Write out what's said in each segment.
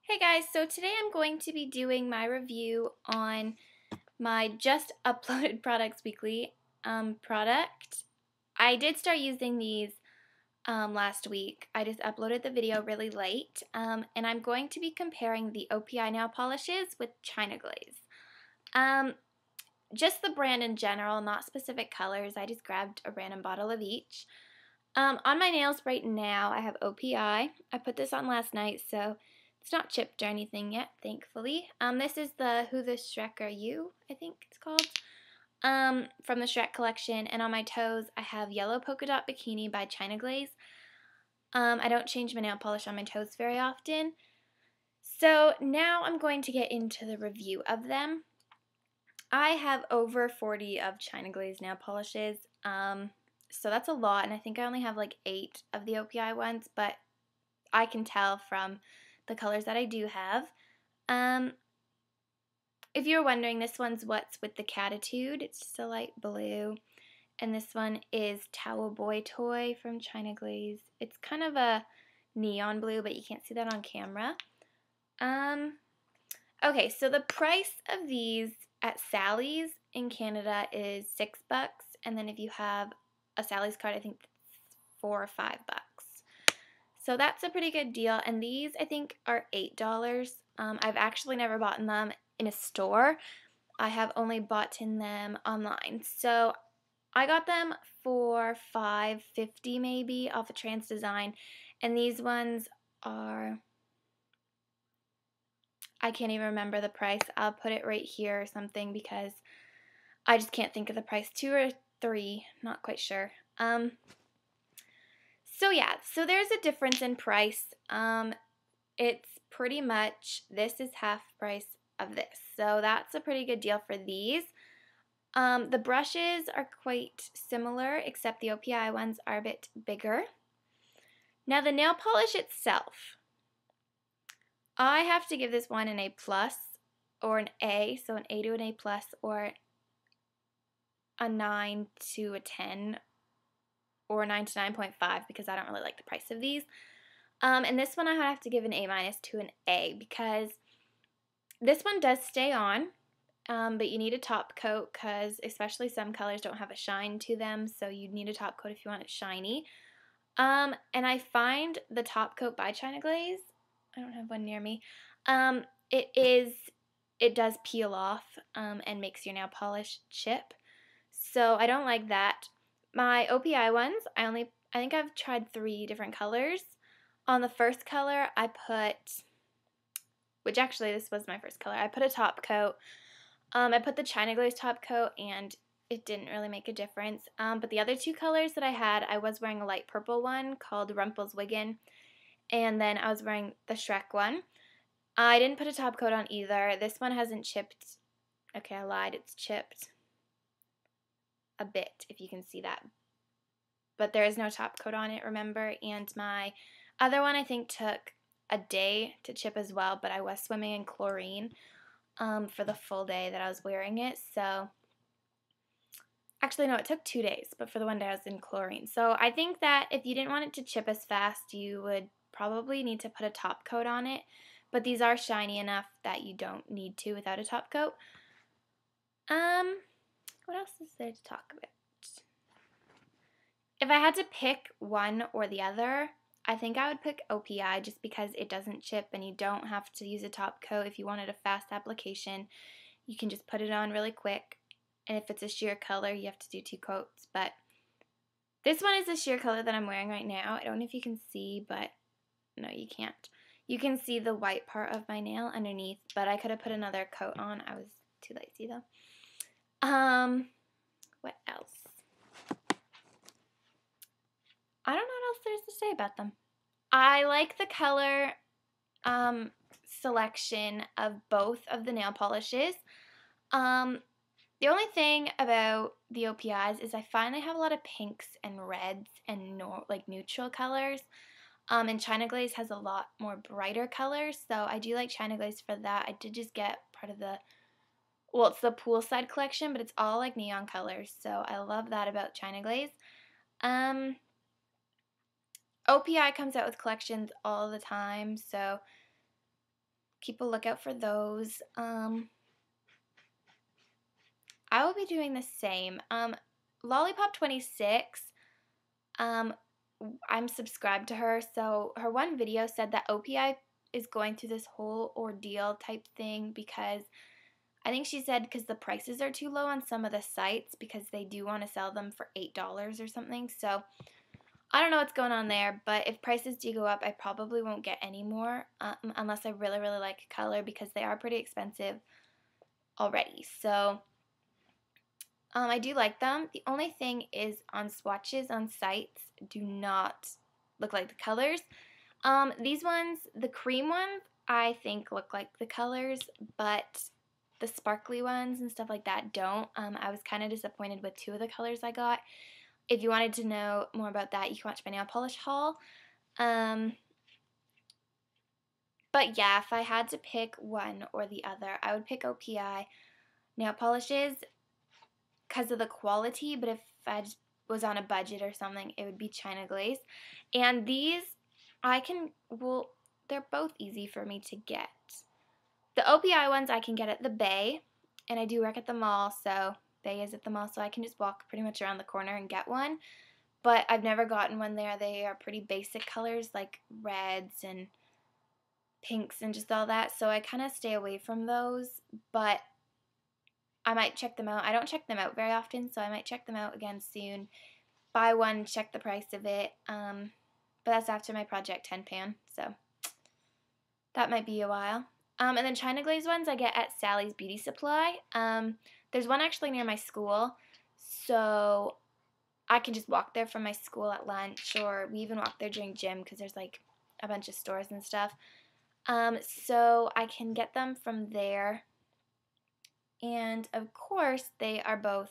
Hey guys, so today I'm going to be doing my review on my just uploaded Products Weekly product. I did start using these last week. I just uploaded the video really late, and I'm going to be comparing the OPI nail polishes with China Glaze. Just the brand in general, not specific colors. I just grabbed a random bottle of each. On my nails right now, I have OPI. I put this on last night, so it's not chipped or anything yet, thankfully. This is the Who the Shrek Are You, I think it's called, from the Shrek collection. And on my toes, I have Yellow Polka Dot Bikini by China Glaze. I don't change my nail polish on my toes very often. So now I'm going to get into the review of them. I have over 40 of China Glaze nail polishes. So that's a lot, and I think I only have like 8 of the OPI ones, but I can tell from the colors that I do have. If you're wondering, this one's What's with the Catitude. It's just a light blue. And this one is Towel Boy Toy from China Glaze. It's kind of a neon blue, but you can't see that on camera. Okay, so the price of these at Sally's in Canada is $6, and then if you have a Sally's card, I think it's $4 or $5. So that's a pretty good deal, and these I think are $8. I've actually never bought them in a store. I have only bought in them online. So I got them for $5.50 maybe off of Trans Design, and these ones are, I can't even remember the price. I'll put it right here or something because I just can't think of the price. 2 or 3, not quite sure. So yeah, so there's a difference in price. It's pretty much, this is half price of this. So that's a pretty good deal for these. The brushes are quite similar, except the OPI ones are a bit bigger. Now the nail polish itself, I have to give this one an A+, or an A, so an A to an A+, or a 9 to a 10, or a 9 to 9.5, because I don't really like the price of these. And this one I have to give an A- to an A, because this one does stay on, but you need a top coat, because especially some colors don't have a shine to them, so you need a top coat if you want it shiny. And I find the top coat by China Glaze, I don't have one near me, it does peel off and makes your nail polish chip. So I don't like that. My OPI ones, I think I've tried 3 different colors. On the first color, I put, which actually this was my first color, I put a top coat. I put the China Glaze top coat, and it didn't really make a difference. But the other 2 colors that I had, I was wearing a light purple one called Rumpelswiggen, and then I was wearing the Shrek one. I didn't put a top coat on either. This one hasn't chipped. Okay, I lied. It's chipped a bit, if you can see that. But there is no top coat on it, remember? And my other one I think took a day to chip as well, but I was swimming in chlorine for the full day that I was wearing it. So actually, no, it took 2 days, but for the one day I was in chlorine. So I think that if you didn't want it to chip as fast, you would probably need to put a top coat on it. But these are shiny enough that you don't need to without a top coat. What else is there to talk about? If I had to pick one or the other, I think I would pick OPI just because it doesn't chip and you don't have to use a top coat. If you wanted a fast application, you can just put it on really quick. And if it's a sheer color, you have to do 2 coats. But this one is the sheer color that I'm wearing right now. I don't know if you can see, but no, you can't. You can see the white part of my nail underneath, but I could have put another coat on. I was too lazy though. What else? I don't know what else there's to say about them. I like the color selection of both of the nail polishes. The only thing about the OPIs is I find they have a lot of pinks and reds and like neutral colors. And China Glaze has a lot more brighter colors, so I do like China Glaze for that. I did just get part of the, well, it's the Poolside collection, but it's all like neon colors, so I love that about China Glaze. OPI comes out with collections all the time, so people look out for those. I will be doing the same. Lollipop26, I'm subscribed to her, so her one video said that OPI is going through this whole ordeal type thing because I think she said because the prices are too low on some of the sites because they do want to sell them for $8 or something. So I don't know what's going on there, but if prices do go up, I probably won't get any more unless I really, really like a color because they are pretty expensive already. So I do like them. The only thing is on swatches on sites do not look like the colors. These ones, the cream ones, I think look like the colors, but the sparkly ones and stuff like that don't. I was kind of disappointed with 2 of the colors I got. If you wanted to know more about that, you can watch my nail polish haul. But yeah, if I had to pick one or the other, I would pick OPI nail polishes because of the quality, but if I just was on a budget or something, it would be China Glaze. And these, they're both easy for me to get. The OPI ones I can get at the Bay, and I do work at the mall, so Bay is at the mall, so I can just walk pretty much around the corner and get one. But I've never gotten one there. They are pretty basic colors like reds and pinks and just all that, so I kind of stay away from those, but I might check them out. I don't check them out very often, so I might check them out again soon. Buy one, check the price of it, but that's after my Project 10 pan, so that might be a while. And then China Glaze ones I get at Sally's Beauty Supply. There's one actually near my school, so I can just walk there from my school at lunch, or we even walk there during gym because there's like a bunch of stores and stuff. So I can get them from there. And of course, they are both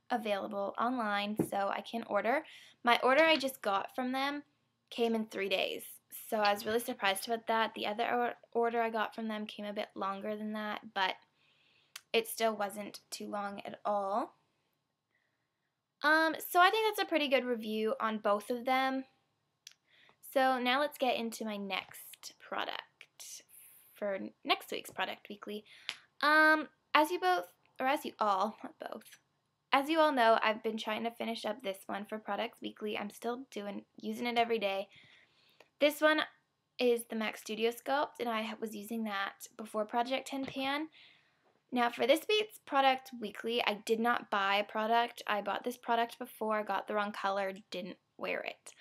available online, so I can order. My order I just got from them came in 3 days, so I was really surprised about that. The other order I got from them came a bit longer than that, but it still wasn't too long at all. So I think that's a pretty good review on both of them. So now let's get into my next product for next week's Product Weekly. As you all know, I've been trying to finish up this one for Products Weekly. I'm still using it every day. This one is the MAC Studio Sculpt, and I was using that before Project 10 pan. Now for this week's Product Weekly, I did not buy a product. I bought this product before, got the wrong color, didn't wear it.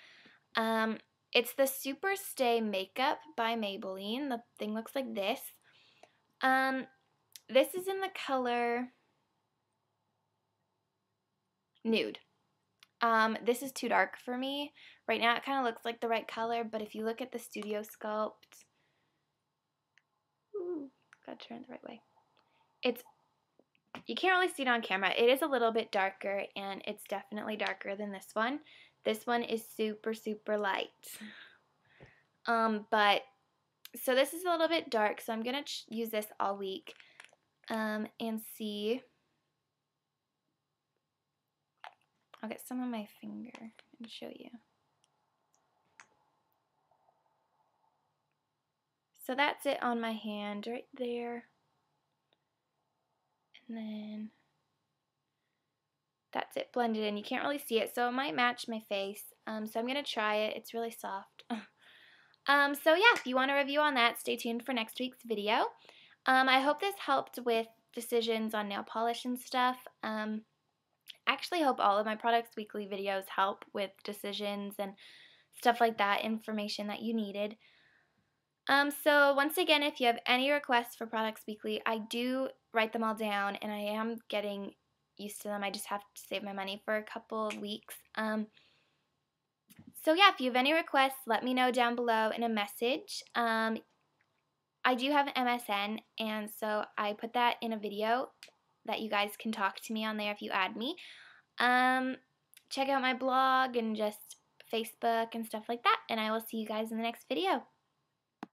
It's the Super Stay Makeup by Maybelline. The thing looks like this. This is in the color Nude. This is too dark for me. Right now it kind of looks like the right color, but if you look at the Studio Sculpt, gotta turn it the right way. You can't really see it on camera. It is a little bit darker, and it's definitely darker than this one. This one is super, super light. So this is a little bit dark, so I'm gonna use this all week, and see. I'll get some on my finger and show you. So that's it on my hand right there. And then that's it blended in. You can't really see it, so it might match my face. So I'm going to try it. It's really soft. So yeah, if you want a review on that, stay tuned for next week's video. I hope this helped with decisions on nail polish and stuff. I actually hope all of my Products Weekly videos help with decisions and stuff like that, information that you needed. So once again, if you have any requests for Products Weekly, I do write them all down, and I am getting used to them. I just have to save my money for a couple of weeks. So yeah, if you have any requests, let me know down below in a message. I do have an MSN, and so I put that in a video that you guys can talk to me on there if you add me. Check out my blog and just Facebook and stuff like that, and I will see you guys in the next video.